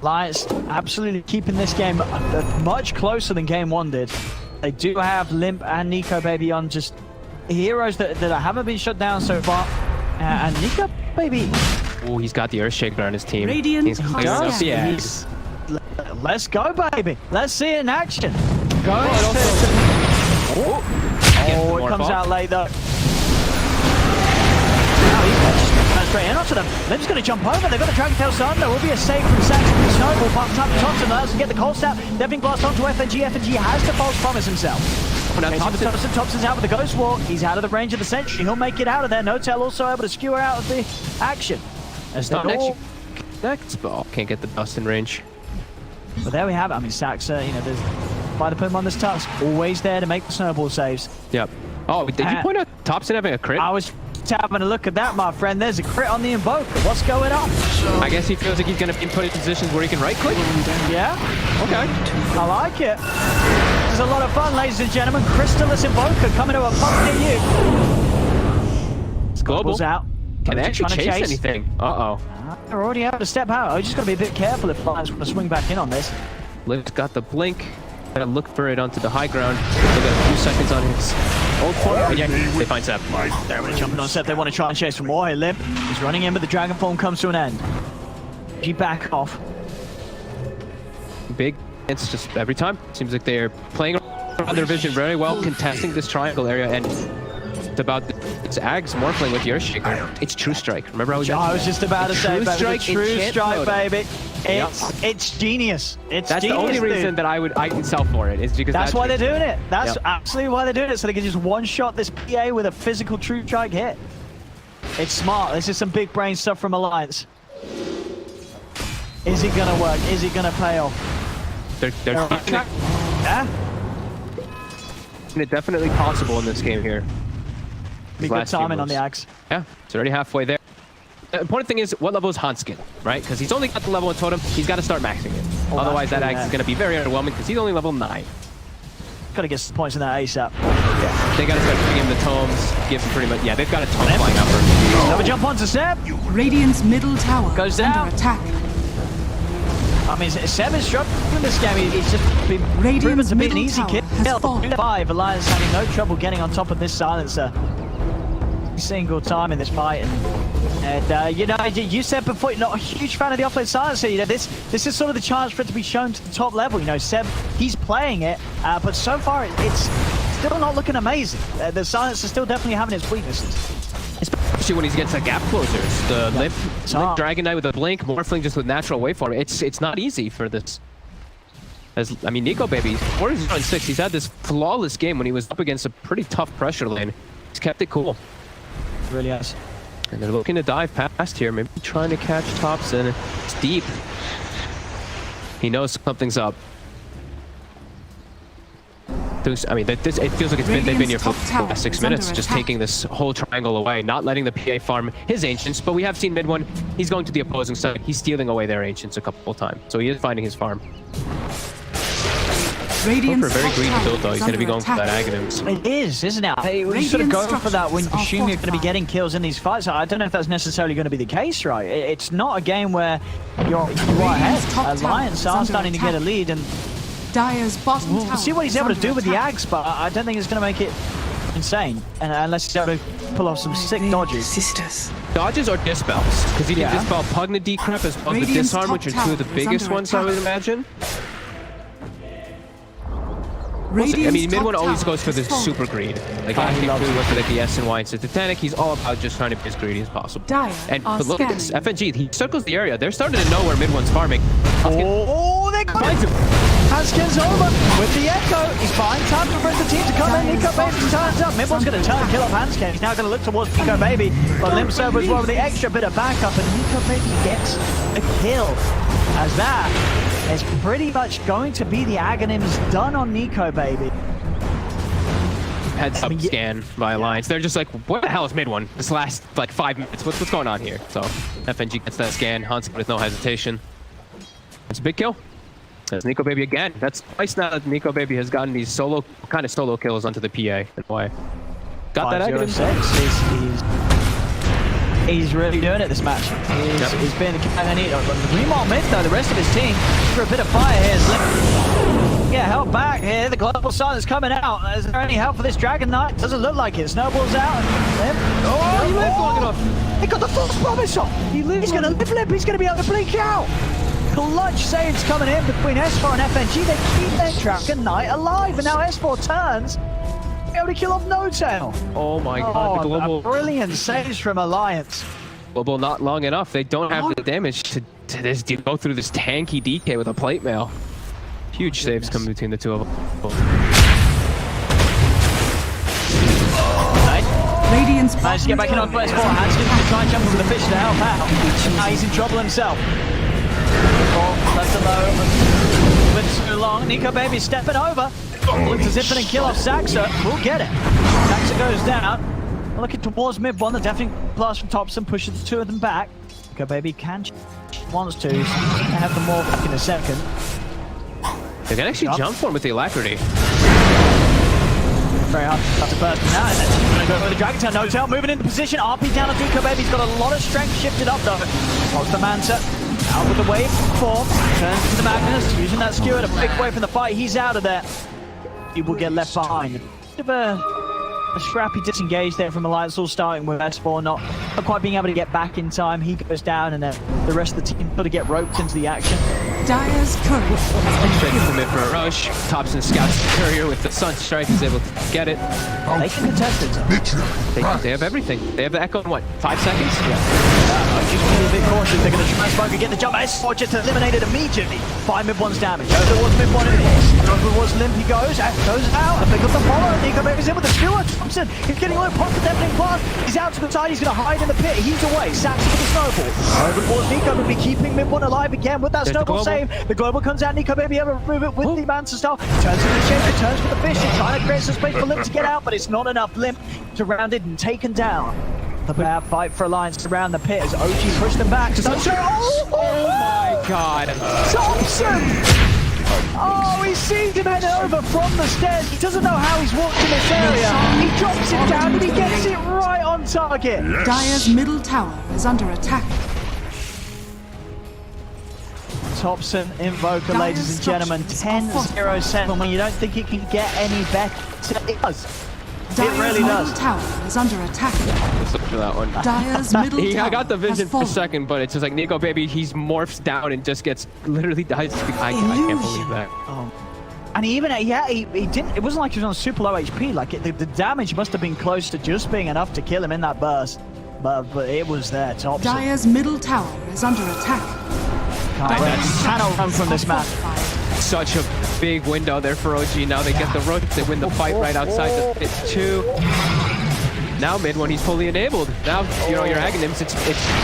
Lions absolutely keeping this game much closer than game one did. They do have Limp and Nico Baby on just heroes that haven't been shut down so far. And Nico Baby. Oh, he's got the Earthshaker on his team. Radiant He's clearing up the eggs. Let's go, baby. Let's see it in action. Go. Oh, it comes out late though. Straight in onto them. Limp's going to jump over. They've got the Dragon Tail Sun. There will be a save from Saxon from Snowball. Pops up Thompson allows to get the cold snap. They've been blast onto FNG. FNG has to false promise himself. Thompson's out with the Ghost Walk. He's out of the range of the Sentry. He'll make it out of there. No Tail also able to skewer out of the action. As they all... Next ball. Can't get the dust in range. But there we have it. I mean, Saxa, you know, there's by the put him on this tusk, always there to make the snowball saves. Yep. Oh, did you point out Thompson having a crit? I was having a look at that, my friend. There's a crit on the Invoker. What's going on? I guess he feels like he's going to be put in positions where he can right-click. Yeah? Okay. I like it. This is a lot of fun, ladies and gentlemen. Crystallis Invoker coming to a pump near you. It's global. Out. Can they actually chase anything? Uh-oh. They're already able to step out. I just got to be a bit careful if Lions want to swing back in on this. Liv's got the blink. Gotta look for it onto the high ground. They got a few seconds on his old form. Oh, yeah, they find Sep. They're really jumping on Sep. They want to try and chase for more. Hey, Limp is running in, but the Dragon Form comes to an end. He back off. Big. It's just every time. Seems like they're playing around their vision very well, contesting this triangle area, and it's about it's Ags Morphling with your Earthshaker. It's True Strike. Remember how I was just about to say, baby, Strike, True Strike, baby. It's genius. That's genius, the only reason that I can sell for it is because that's why they're doing it. That's absolutely why they're doing it, so they can just one-shot this PA with a physical True Strike hit. It's smart. This is some big brain stuff from Alliance. Is it gonna work? Is it gonna pay off? They're yeah. It's definitely possible in this game here. Be good timing on the Axe. Yeah, it's already halfway there. The important thing is, what level is Hanskin, right? Because he's only got the level 1 totem, he's got to start maxing it. Otherwise, that Axe is going to be very underwhelming because he's only level 9. got to get some points in that ASAP. Yeah, they got to start giving him the tomes, give him pretty much. Yeah, they've got a tome flying over. Another jump onto Seb. Radiant's middle tower Goes is down. under attack. I mean, Seb is struggling this game. He's just been proven Radiant's to be an middle easy tower kill. has fallen. 5, Alliance having no trouble getting on top of this silencer. Every single time in this fight. And you know, you said before, you're not a huge fan of the offlane silencer. You know, this is sort of the chance for it to be shown to the top level. You know, Seb, he's playing it, but so far it's still not looking amazing. The silencer still definitely having its weaknesses. Especially when he's against the gap closers. The Limp Dragon Knight with a blink, Morphling just with natural waveform. It's not easy for this. As I mean, Nico Baby, 4-0-6. He's had this flawless game when he was up against a pretty tough pressure lane. He's kept it cool. Really has. And they're looking to dive past here, maybe trying to catch Thompson. It's deep. He knows something's up. I mean, it feels like they've been here for the last 6 minutes, just taking this whole triangle away, not letting the PA farm his Ancients, but we have seen mid one, he's going to the opposing side. He's stealing away their Ancients a couple of times, so he is finding his farm. Going for a very greedy build though, he's going to be going for that Aghanims. It is, isn't it? Hey, we sort of go for that when you assume you're going to be getting kills in these fights. I don't know if that's necessarily going to be the case, right? It's not a game where you are ahead. Alliance are starting to get a lead, and Dire's bottom we'll see what he's able to do with the Ags, but I don't think it's going to make it insane, and unless he's able to pull off some sick dodges. Sisters. Dodges or dispels, because he can dispel Pugna Decrep as well as the Disarm, which are two of the biggest ones I would imagine. I mean, mid one always goes for the super greed. Like, I think he went for like the S and Y instead of Titanic. He's all about just trying to be as greedy as possible. And but look at this, FNG, he circles the area. They're starting to know where mid one's farming. Oh, they finds him. Haskins over with the echo. He's buying time for the team to come in. Nico Baby turns up. Mid one's going to turn and kill off Hanskin. He's now going to look towards Nico Baby, but Limp Server as well with the extra bit of backup, and Nico Baby gets a kill. As that is pretty much going to be the Aghanims done on Nico Baby. Heads up scan by Alliance. They're just like, what the hell is mid one? This last like 5 minutes. What's going on here? So FNG gets that scan. Hans with no hesitation. It's a big kill. That's Nico Baby again. That's twice now that Nico Baby has gotten these solo kills onto the PA. And why? Got that Aghanim. He's really doing it this match. He's been Remont mid though, the rest of his team for a bit of fire here. Yeah, held back here. The global silence coming out. Is there any help for this Dragon Knight? Doesn't look like it. Snowball's out. Oh, he lived long enough. He got the false promise off. He's going to live Limp. He's going to be able to blink out. Clutch saves coming in between S4 and FNG. They keep their Dragon Knight alive, and now S4 turns. Able to kill off No Tail. Oh my god, the global. Brilliant saves from Alliance. Global not long enough. They don't have the damage to this dude go through this tanky DK with a plate mail. Huge saves coming between the two of them. Radiant's managed to get back in on first 4. Hanskin to try and jump over the fish to help out. Now he's in trouble himself. Left alone. Went too long. Nico Baby stepping over. Looks as if it can kill off Saxa. We'll get it. Saxa goes down. Looking towards mid one. The definitely blast from Thompson pushes the two of them back. Nico Baby can wants to. They have the more back in a second. They can actually jump for him with the alacrity. Very hard to burst now. Going to go for the Dragon Tail. No Tail moving into position. RP down on Nico Baby. He's got a lot of strength shifted up though. What's the Manta? Out with the wave form. Turns to the Magnus. Using that skewer to break away from the fight. He's out of there. He will get left behind. Bit of a scrappy disengage there from Alliance, all starting with S4 not quite being able to get back in time. He goes down, and then the rest of the team sort of get roped into the action. Dire's courier. Straight to mid for a rush. Thompson scouts the courier with the Sun Strike. He's able to get it. They can contest it. They have everything. They have the Echo in what, 5 seconds? Yeah. Just be a bit cautious. They're going to try and smoke and get the jump. S4 just eliminated immediately by mid one's damage. Over towards mid one. Over towards Limp he goes out. And pick up the follow. Nico Baby's in with the skewer. Thompson is getting away. Pops the deafening blast. He's out to the side. He's going to hide in the pit. He's away. Saxon with the snowball. Over towards Nico Baby, keeping mid one alive again with that snowball save. The global comes out. Nico Baby able to move it with the Manta style. Turns to the shaker. Turns for the fish. He's trying to create some space for Limp to get out, but it's not enough. Limp surrounded and taken down. The bad fight for Alliance around the pit as OG pushed them back. Oh my god. Thompson! Oh, he sees him head over from the stairs. He doesn't know how he's walked in this area. He drops it down and he gets it right on target. Dire's middle tower is under attack. Thompson Invoker, ladies and gentlemen, 10-0-7. When you don't think it can get any better, it does. It really does. Dire's middle tower is under attack. Let's look for that one. Dire's middle tower I got the vision has for a fallen. second, but it's just like Nico Baby, he's morphs down and just gets literally dies. I can't believe that. Oh. And he even, he didn't, it wasn't like he was on super low HP. Like, the damage must have been close to just being enough to kill him in that burst. But it was there, Thompson. Dire's middle tower is under attack. Cannot run from this map. Such a big window there for OG. Now they get the road. They win the fight right outside the pit too. Now mid when he's fully enabled. Now your Aghanims, it's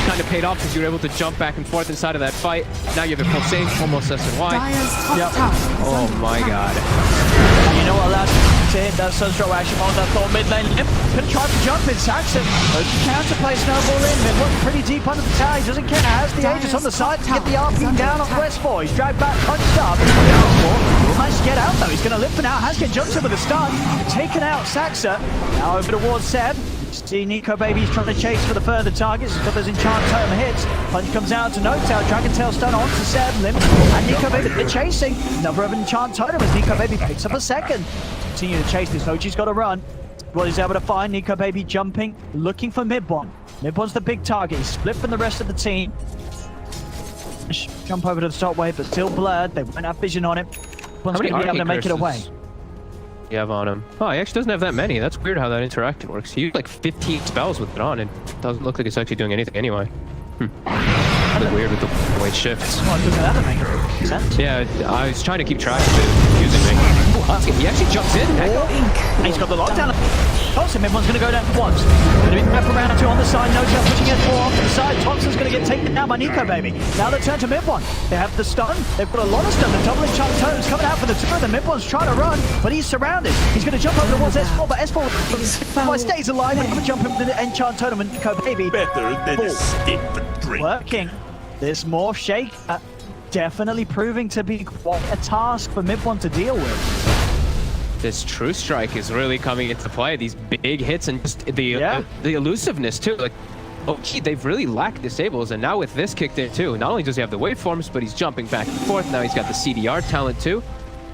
kind of paid off because you're able to jump back and forth inside of that fight. Now you have a full save, almost SNY. Dire's top tower is Oh under my attack. god. And you know what allows him to hit that Sunstro action on that full mid lane. Gonna try to jump in Saxon. But he counterplay snowball in. Mid looking pretty deep under the tower. He doesn't care. Has the Aegis on the side to get the RP down on West 4. He's dragged back, punched up. He'll manage to get out though. He's gonna lift it out. Haskin jumps in with a stun. Taken out Saxa. Now over towards Seb. See Nico Baby's trying to chase for the further targets. He's got those enchant totem hits. Punch comes out to No-Tail. Dragon Tail stun onto Seb. Limp. And Nico Baby, they're chasing. Another of an enchant totem as Nico Baby picks up a second. Continue to chase this. OG's got to run. Well, he's able to find Nico Baby jumping, looking for Midbon. Midbon's the big target. He's split from the rest of the team. Jump over to the top wave, but still blurred. They won't have vision on him. One's going to be able to make it away. You have on him. Oh, he actually doesn't have that many. That's weird how that interaction works. He used like 15 spells with it on, and it doesn't look like it's actually doing anything anyway. Kind of weird with the way it shifts. Oh, doesn't that make sense? Yeah, I was trying to keep track of it. Confusing me. He actually jumps in. And he's got the lockdown. Thompson, Midbon's going to go down once. Going to be back around two on the side. No-Tail pushing it four off to the side. Thompson's going to get taken down by Nico Baby. Now they turn to Midbon. They have the stun. They've got a lot of stun. The double enchant totems coming out for the two of them. Midbon's trying to run, but he's surrounded. He's going to jump over towards S4, but S4 stays alive. They're going to jump into the enchant totem and Nico Baby. Better than a stick to drink. Working. This morph shake definitely proving to be quite a task for Midbon to deal with. This True Strike is really coming into play. These big hits and just the elusiveness too. Like, okay, they've really lacked disables, and now with this kicked in too. Not only does he have the waveforms, but he's jumping back and forth. Now he's got the CDR talent too.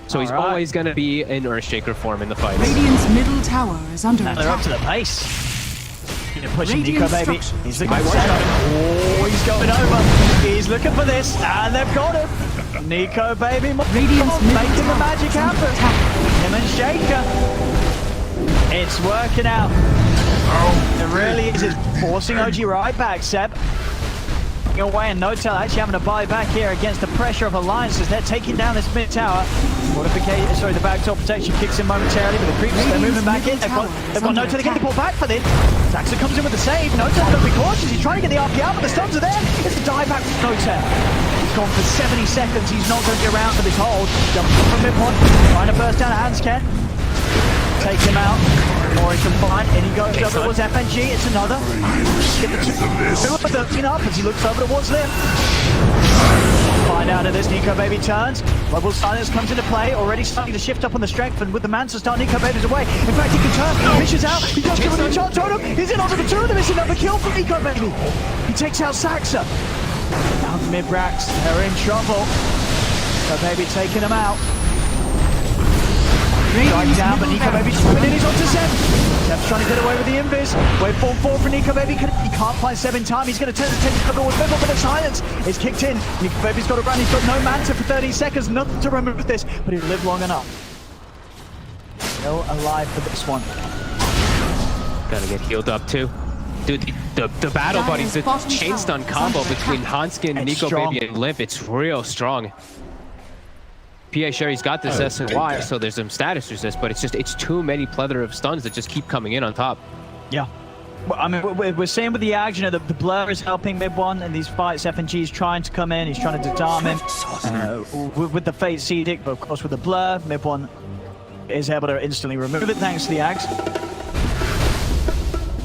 So he's always going to be in Earthshaker form in the fight. Radiant's middle tower is under Now they're up attack. to the pace. Pushing Radiant Nico Baby. structures He's looking for Oh, he's going over. He's looking for this, and they've got him. Nico Baby Radiant's middle making the tower magic is under happen. attack. Him and Shaker. It's working out. It really is. It's forcing OG right back, Seb. Away, and No-Tail actually having to buy back here against the pressure of Alliances. They're taking down this mid tower. Fortification, sorry, the backdoor protection kicks in momentarily, but the creeps, they're moving back in. They've got No-Tail to get the ball back for this. Saxa comes in with the save. No-Tail's got to be cautious. He's trying to get the RP out, but the stuns are there. It's a dive back from No-Tail. He's gone for 70 seconds. He's not going to be around for this hold. Jumps from mid-pod, trying to burst down a Hansken. Take him out. Or he can find, and he goes over towards FNG. It's another. Get the two of them up as he looks over towards Lim. Find out of this, Nico Baby turns. Level silence comes into play, already starting to shift up on the strength, and with the Mansa start, Nico Baby's away. In fact, he can turn, fishes out, he jumps in with the chart totem, he's in onto the two of them, it's another kill for Nico Baby. He takes out Saxa. Now the mid-racks, they're in trouble. Nico Baby taking him out. Strike down, but Nico Baby swimming in, he's onto Seb. Seb's trying to get away with the invis. Waveform 4 for Nico Baby. He can't find Seb in time. He's going to take the cover with Mibble, but the silence is kicked in. Nico Baby's got to run. He's got no Manta for 30 seconds. Nothing to remove this, but he'll live long enough. Still alive for this one. Gotta get healed up too. Dude, the battle buddies, the chain stun combo between Hanskin, Nico Baby, and Limp, it's real strong. PA Sherry's got this SNY, so there's some status resist, but it's too many plethora of stuns that just keep coming in on top. Yeah. Well, I mean, we're seeing with the Ags, you know, the blur is helping Mid-1 in these fights. FNG's trying to come in, he's trying to disarm him with the Fate Edict, but of course with the blur, Mid-1 is able to instantly remove it thanks to the Ags.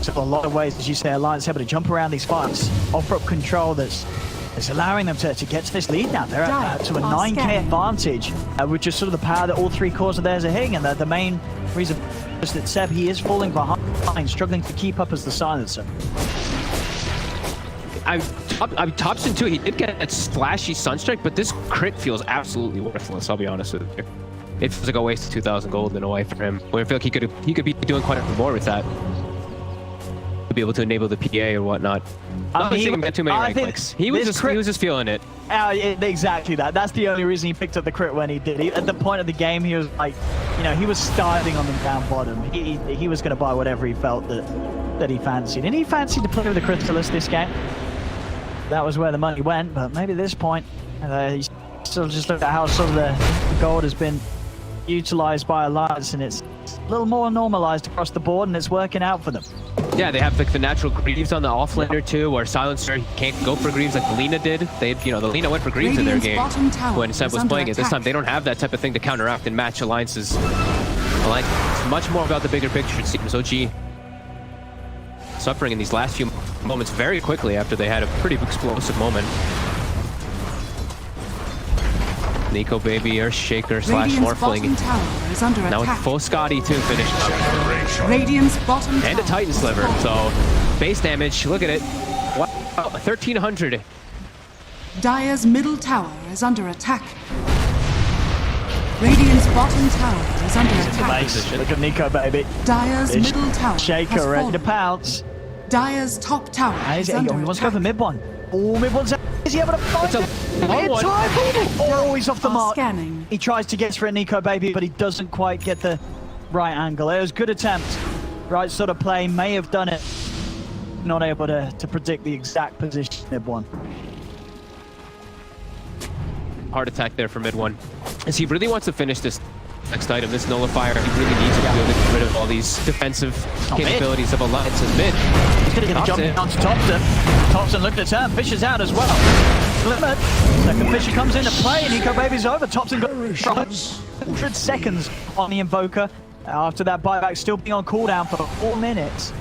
So a lot of ways, as you say, Alliance able to jump around these fights, offer up control that's It's allowing them to get to this lead now. They're to a Dire are 9k scanning. advantage, with just sort of the power that all three cores of theirs are hitting, and the main reason is that Seb, he is falling behind, struggling to keep up as the silencer. Thompson too, he did get that splashy Sunstrike, but this crit feels absolutely worthless, I'll be honest with you. It feels like a waste of 2,000 gold in a way for him, where I feel like he could be doing quite a bit more with that. To be able to enable the PA or whatnot. Not seeing him get too many right clicks. He was just feeling it. Exactly that. That's the only reason he picked up the crit when he did. At the point of the game, he was like, you know, he was starting on them down bottom. He was going to buy whatever he felt that he fancied. And he fancied to play with the Crystallis this game. That was where the money went, but maybe at this point, he's sort of just looked at how sort of the gold has been utilized by Alliance, and it's a little more normalized across the board, and it's working out for them. Yeah, they have like the natural Greaves on the offlaner too, where Silencer can't go for Greaves like Lina did. The Lina went for Greaves in their game when Seb was playing it. This time they don't have that type of thing to counteract and match Alliance's. Alliance is much more about the bigger picture, it seems. OG suffering in these last few moments very quickly after they had a pretty explosive moment. Nico Baby, Earthshaker slash Morphling. Now with full Scotty too finished up. Radiant's bottom And a tower Titan is Sliver, falling. so base damage, look at it. Wow, 1,300. Dire's middle tower is under attack. Radiant's bottom tower is under attack. Nice. Look at Nico, baby. Dire's middle tower Shaker has ready to fallen. pounce. Dire's top tower is He under wants to go for attack. mid one. Oh, mid one's out. Is he able to find It's a it? long In one. time. Oh, he's off the Are mark. scanning. He tries to get for it, Nico Baby, but he doesn't quite get the right angle. It was a good attempt. Right sort of play, may have done it. Not able to predict the exact position mid one. Hard attack there for mid one. As he really wants to finish this next item, this nullifier, he really needs to be able to get rid of all these defensive capabilities of Alliance's mid. He's going to get a jump down to Thompson. Thompson looking to turn. Fisher's out as well. Limit. Second Fisher comes into play. Nico Baby's over. Thompson got 100 seconds on the Invoker. After that buyback still being on cooldown for 4 minutes.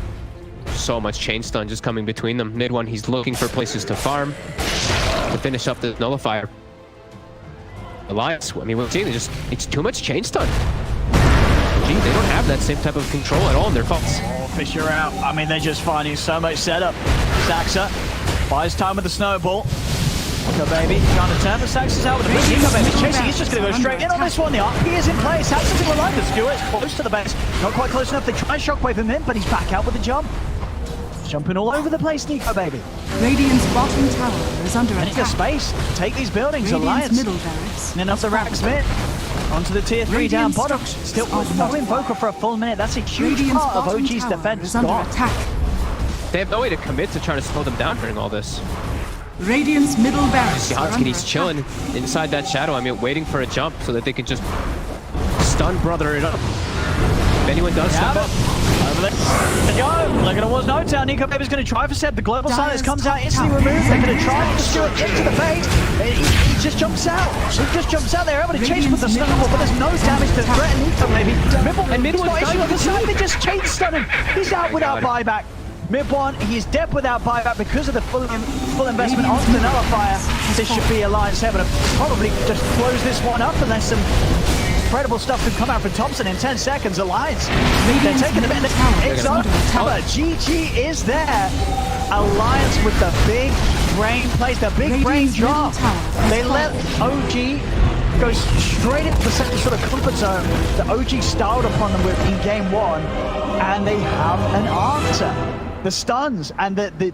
So much chain stun just coming between them. Mid one, he's looking for places to farm to finish up the nullifier. Alliance, I mean, we're seeing it's too much chain stun. Gee, they don't have that same type of control at all in their fights. Oh, Fisher out. I mean, they're just finding so much setup. Saxa buys time with the snowball. Nico Baby trying to turn, but Saxa's out with the big Nico Baby chasing. He's just going to go straight in on this one. The RP is in place. Saxa's in the line. The Stuart's close to the base. Not quite close enough. They try and shockwave him in, but he's back out with the jump. Jumping all over the place, Nico Baby. Radiant's bottom tower is under Plenty of attack. space. Take these buildings, Radiant's Alliance. middle barracks. And then up the racks mid. Onto the tier 3 down Radiant bottom. structures Still are no fortified. Invoker for a full minute. That's a huge Radiant's part of bottom OG's tower defense. is under Gone. attack. They have no way to commit to trying to slow them down during all this. Radiant's middle barracks are Yatskin, under he's attack. chilling inside that shadow. I mean, waiting for a jump so that they can just stun brother it up. If anyone does step up. Over there. There you go. Look at it, was no town. Nico Baby's going to try for Seb. The global Dire's silence comes top out, instantly tower removed. is They're going under to try attack. to Stuart into the base. He just jumps out. He just jumps out. They're able to chase with the Radiant's snowball, but there's no damage to threaten Nico Baby. And mid one's got dying on the too. side. They just chain stun him. He's out without God. buyback. Mid one, he's dead without buyback because of the full investment onto the nullifier. This should be Alliance able to probably just close this one up unless some incredible stuff could come out from Thompson in 10 seconds. Alliance, they're taking a bit. It's over. GG is there. Alliance with the big brain plays, the big brain Radiant's draw. middle tower They has let OG go straight into the same sort of comfort zone that OG styled upon them with in game one, and they have an answer. The stuns and the